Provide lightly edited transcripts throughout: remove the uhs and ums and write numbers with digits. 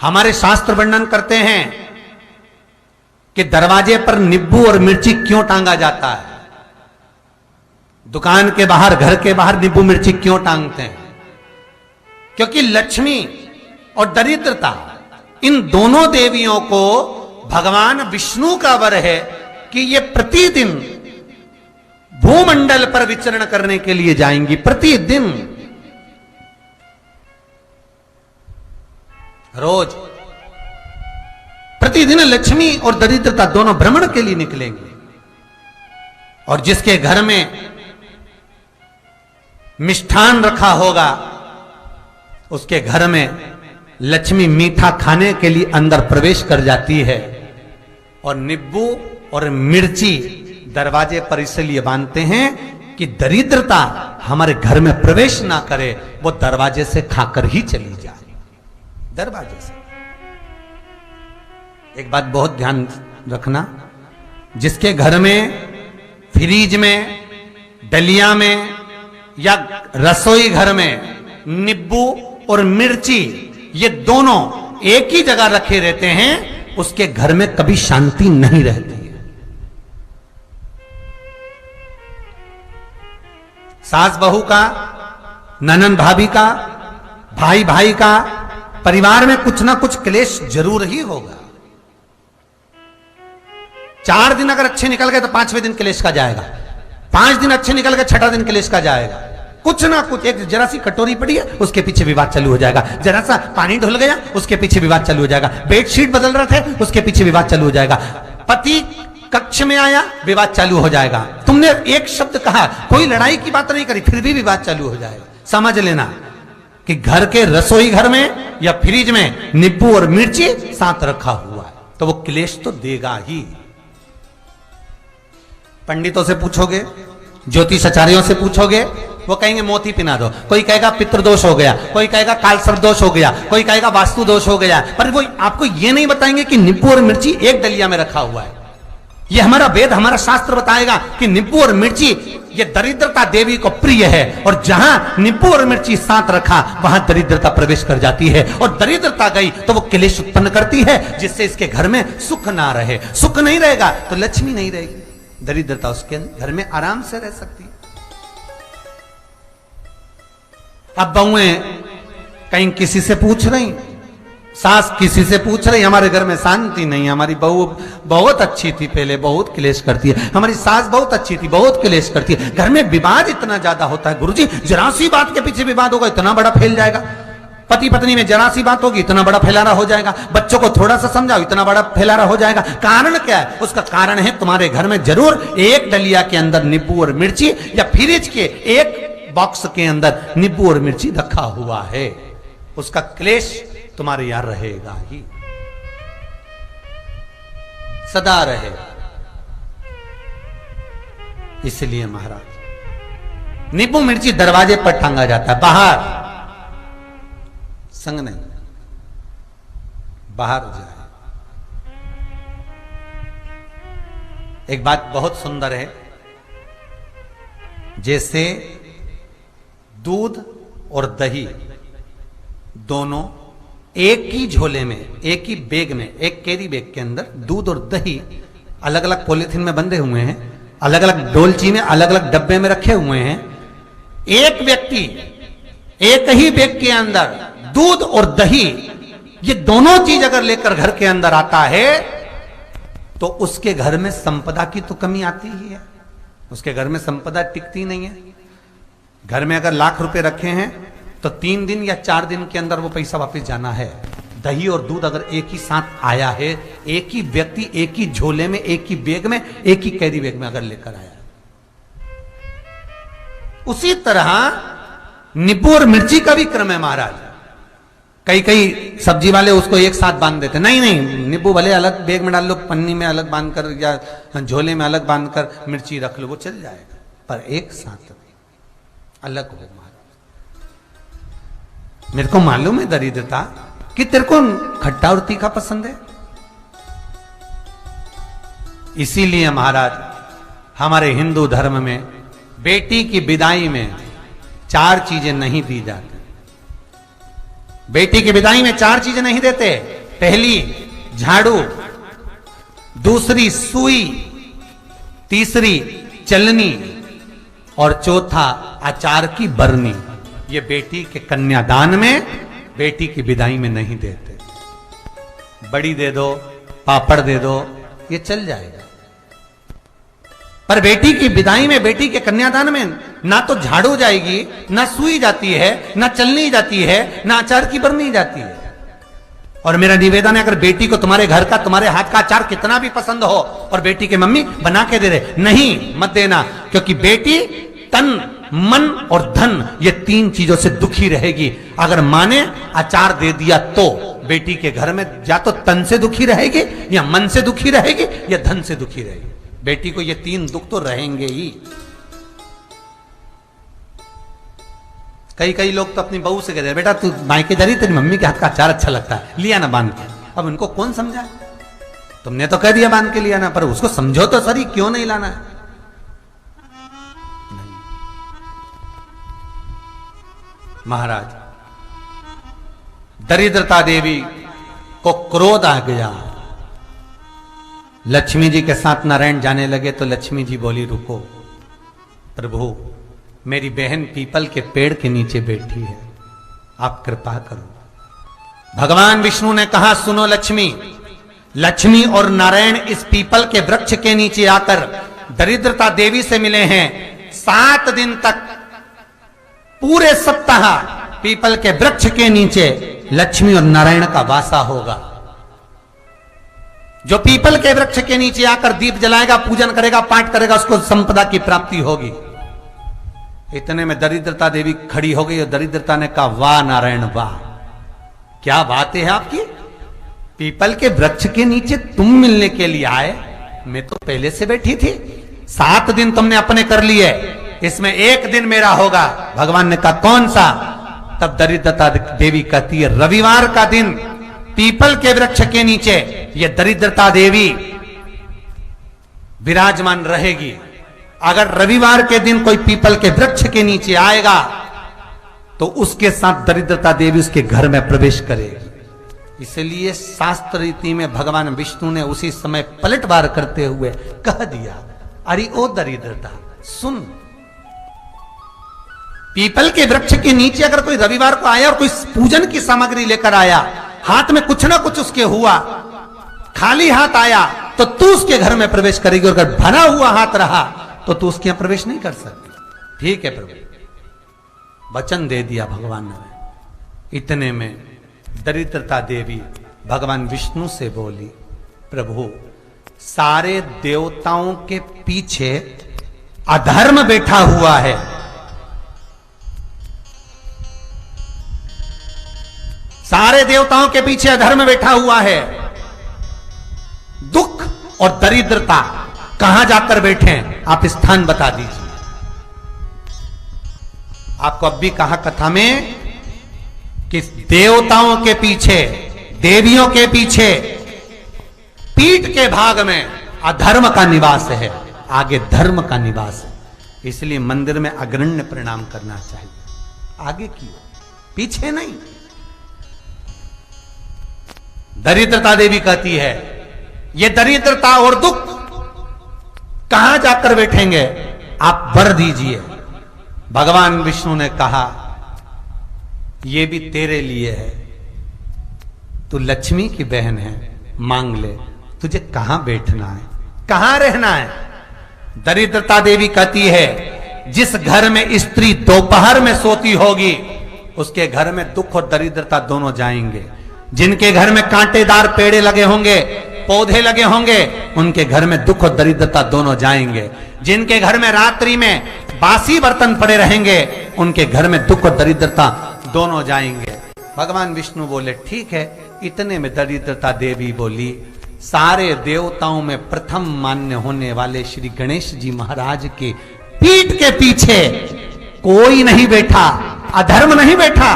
हमारे शास्त्र वर्णन करते हैं कि दरवाजे पर नींबू और मिर्ची क्यों टांगा जाता है। दुकान के बाहर, घर के बाहर नींबू मिर्ची क्यों टांगते हैं? क्योंकि लक्ष्मी और दरिद्रता, इन दोनों देवियों को भगवान विष्णु का वर है कि ये प्रतिदिन भूमंडल पर विचरण करने के लिए जाएंगी। प्रतिदिन, रोज, प्रतिदिन लक्ष्मी और दरिद्रता दोनों भ्रमण के लिए निकलेंगे। और जिसके घर में मिष्ठान रखा होगा, उसके घर में लक्ष्मी मीठा खाने के लिए अंदर प्रवेश कर जाती है। और नींबू और मिर्ची दरवाजे पर इसलिए बांधते हैं कि दरिद्रता हमारे घर में प्रवेश ना करे, वो दरवाजे से खाकर ही चली जाए। दरवाजे से। एक बात बहुत ध्यान रखना, जिसके घर में फ्रिज में, डलिया में या रसोई घर में नींबू और मिर्ची ये दोनों एक ही जगह रखे रहते हैं, उसके घर में कभी शांति नहीं रहती है। सास बहू का, ननंद भाभी का, भाई भाई का, परिवार में कुछ ना कुछ क्लेश जरूर ही होगा। 4 दिन अगर अच्छे निकल गए तो 5वें दिन क्लेश का जाएगा। 5 दिन अच्छे निकल गए, 6ठा दिन क्लेश का जाएगा। कुछ ना कुछ, एक जरा सी कटोरी पड़ी है उसके पीछे विवाद चालू हो जाएगा, जरा सा पानी ढुल गया उसके पीछे विवाद चालू हो जाएगा, बेडशीट बदल रहे थे उसके पीछे विवाद चालू हो जाएगा, पति कक्ष में आया विवाद चालू हो जाएगा। तुमने एक शब्द कहा, कोई लड़ाई की बात नहीं करी, फिर भी विवाद चालू हो जाएगा। समझ लेना कि घर के रसोई घर में या फ्रिज में नींबू और मिर्ची साथ रखा हुआ है तो वो क्लेश तो देगा ही। पंडितों से पूछोगे, ज्योतिषाचार्यों से पूछोगे, वो कहेंगे मोती पिना दो, कोई कहेगा पितृदोष हो गया, कोई कहेगा कालसर्प दोष हो गया, कोई कहेगा वास्तु दोष हो गया, पर वो आपको ये नहीं बताएंगे कि नींबू और मिर्ची एक डलिया में रखा हुआ है। ये हमारा वेद, हमारा शास्त्र बताएगा कि नींबू और मिर्ची ये दरिद्रता देवी को प्रिय है, और जहां नींबू और मिर्ची साथ रखा वहां दरिद्रता प्रवेश कर जाती है, और दरिद्रता गई तो वो क्लेश उत्पन्न करती है, जिससे इसके घर में सुख ना रहे। सुख नहीं रहेगा तो लक्ष्मी नहीं रहेगी, दरिद्रता उसके घर में आराम से रह सकती है। अब बहुएं कहीं किसी से पूछ रही, सास किसी से पूछ रही, हमारे घर में शांति नहीं, हमारी बहू बहुत अच्छी थी पहले, बहुत क्लेश करती है, हमारी सास बहुत अच्छी थी, बहुत क्लेश करती है, घर में विवाद इतना ज्यादा होता है। गुरुजी, जरा सी बात के पीछे विवाद होगा इतना बड़ा फैल जाएगा, पति पत्नी में जरा सी बात होगी इतना बड़ा फैलाना हो जाएगा, बच्चों को थोड़ा सा समझाओ इतना बड़ा फैलाना हो जाएगा। कारण क्या है? उसका कारण है तुम्हारे घर में जरूर एक डलिया के अंदर नींबू और मिर्ची या फ्रिज के एक बॉक्स के अंदर नींबू और मिर्ची रखा हुआ है, उसका क्लेश तुम्हारे यार रहेगा ही, सदा रहेगा। इसलिए महाराज नींबू मिर्ची दरवाजे पर टांगा जाता है, बाहर संग नहीं, बाहर जाए। एक बात बहुत सुंदर है, जैसे दूध और दही दोनों एक ही झोले में, एक ही बैग में, एक कैरी बैग के अंदर दूध और दही अलग अलग पॉलिथीन में बंधे हुए हैं, अलग अलग डोलची में, अलग अलग डब्बे में रखे हुए हैं। एक व्यक्ति एक ही बैग के अंदर दूध और दही ये दोनों चीज अगर लेकर घर के अंदर आता है तो उसके घर में संपदा की तो कमी आती ही है, उसके घर में संपदा टिकती नहीं है। घर में अगर लाख रुपए रखे हैं तो 3 दिन या 4 दिन के अंदर वो पैसा वापस जाना है। दही और दूध अगर एक ही साथ आया है, एक ही व्यक्ति एक ही झोले में, एक ही बैग में, एक ही कैरी बैग में अगर लेकर आया, उसी तरह नींबू और मिर्ची का भी क्रम है महाराज। कई कई सब्जी वाले उसको एक साथ बांध देते, नहीं नहीं, नींबू भले अलग बैग में डाल लो, पन्नी में अलग बांधकर या झोले में अलग बांधकर मिर्ची रख लो, वो चल जाएगा, पर एक साथ अलग हो। मेरे को मालूम है दरिद्रता कि तेरे को खट्टा और तीखा पसंद है, इसीलिए महाराज हमारे हिंदू धर्म में बेटी की विदाई में 4 चीजें नहीं दी जाती। बेटी की विदाई में 4 चीजें नहीं देते। पहली झाड़ू, दूसरी सुई, तीसरी चलनी और चौथा अचार की बरनी। ये बेटी के कन्यादान में, बेटी की विदाई में नहीं देते। बड़ी दे दो, पापड़ दे दो, ये चल जाएगा, पर बेटी की विदाई में, बेटी के कन्यादान में ना तो झाड़ू जाएगी, ना सुई जाती है, ना चलनी जाती है, ना अचार की बरनी जाती है। और मेरा निवेदन है, अगर बेटी को तुम्हारे घर का, तुम्हारे हाथ का अचार कितना भी पसंद हो और बेटी के मम्मी बना के दे रहे, नहीं, मत देना, क्योंकि बेटी तन, मन और धन, ये 3 चीजों से दुखी रहेगी। अगर माँ ने अचार दे दिया तो बेटी के घर में या तो तन से दुखी रहेगी, या मन से दुखी रहेगी, या धन से दुखी रहेगी। बेटी को ये 3 दुख तो रहेंगे ही। कई लोग तो अपनी बहू से कहते हैं, बेटा तू मायके जा रही, तेरी मम्मी के हाथ का अचार अच्छा लगता है, लिया ना बांध के। अब उनको कौन समझा? तुमने तो कह दिया बांध के लिया ना, पर उसको समझो तो सही, क्यों नहीं लाना है? नहीं। महाराज, दरिद्रता देवी को क्रोध आ गया। लक्ष्मी जी के साथ नारायण जाने लगे तो लक्ष्मी जी बोली, रुको प्रभु, मेरी बहन पीपल के पेड़ के नीचे बैठी है, आप कृपा करो। भगवान विष्णु ने कहा, सुनो लक्ष्मी, लक्ष्मी और नारायण इस पीपल के वृक्ष के नीचे आकर दरिद्रता देवी से मिले हैं। 7 दिन तक, पूरे सप्ताह पीपल के वृक्ष के नीचे लक्ष्मी और नारायण का वासा होगा। जो पीपल के वृक्ष के नीचे आकर दीप जलाएगा, पूजन करेगा, पाठ करेगा, उसको संपदा की प्राप्ति होगी। इतने में दरिद्रता देवी खड़ी हो गई और दरिद्रता ने कहा, वाह नारायण वाह, क्या बात है आपकी, पीपल के वृक्ष के नीचे तुम मिलने के लिए आए, मैं तो पहले से बैठी थी। 7 दिन तुमने अपने कर लिए, इसमें 1 दिन मेरा होगा। भगवान ने कहा, कौन सा? तब दरिद्रता देवी कहती है, रविवार का दिन पीपल के वृक्ष के नीचे ये दरिद्रता देवी विराजमान रहेगी। अगर रविवार के दिन कोई पीपल के वृक्ष के नीचे आएगा तो उसके साथ दरिद्रता देवी उसके घर में प्रवेश करेगी। इसलिए शास्त्र रीति में भगवान विष्णु ने उसी समय पलटवार करते हुए कह दिया, अरे ओ दरिद्रता सुन, पीपल के वृक्ष के नीचे अगर कोई रविवार को आया और कोई पूजन की सामग्री लेकर आया, हाथ में कुछ ना कुछ उसके हुआ, खाली हाथ आया, तो तू उसके घर में प्रवेश करेगी, और अगर भरा हुआ हाथ रहा तो तू उसके यहां प्रवेश नहीं कर सकती। ठीक है प्रभु, वचन दे दिया भगवान ने। इतने में दरिद्रता देवी भगवान विष्णु से बोली, प्रभु, सारे देवताओं के पीछे अधर्म बैठा हुआ है, सारे देवताओं के पीछे अधर्म बैठा हुआ है। दुख और दरिद्रता कहां जाकर बैठे हैं, आप स्थान बता दीजिए। आपको अब भी कहा कथा में कि देवताओं के पीछे, देवियों के पीछे, पीठ के भाग में अधर्म का निवास है, आगे धर्म का निवास है। इसलिए मंदिर में अग्रण्य प्रणाम करना चाहिए, आगे क्यों, पीछे नहीं। दरिद्रता देवी कहती है, ये दरिद्रता और दुख कहां जाकर बैठेंगे, आप वर दीजिए। भगवान विष्णु ने कहा, ये भी तेरे लिए है, तू लक्ष्मी की बहन है, मांग ले, तुझे कहां बैठना है, कहां रहना है। दरिद्रता देवी कहती है, जिस घर में स्त्री दोपहर में सोती होगी उसके घर में दुख और दरिद्रता दोनों जाएंगे। जिनके घर में कांटेदार पेड़े लगे होंगे, पौधे लगे होंगे, उनके घर में दुख और दरिद्रता दोनों जाएंगे। जिनके घर में रात्रि में बासी बर्तन पड़े रहेंगे, उनके घर में दुख और दरिद्रता दोनों जाएंगे। भगवान विष्णु बोले, ठीक है। इतने में दरिद्रता देवी बोली, सारे देवताओं में प्रथम मान्य होने वाले श्री गणेश जी महाराज के पीठ के पीछे कोई नहीं बैठा, अधर्म नहीं बैठा।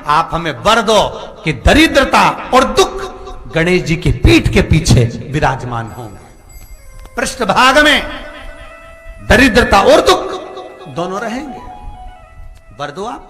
आप हमें वर दो कि दरिद्रता और दुख गणेश जी की पीठ के पीछे विराजमान होंगे, पृष्ठभाग में दरिद्रता और दुख दोनों रहेंगे। वर दो आप।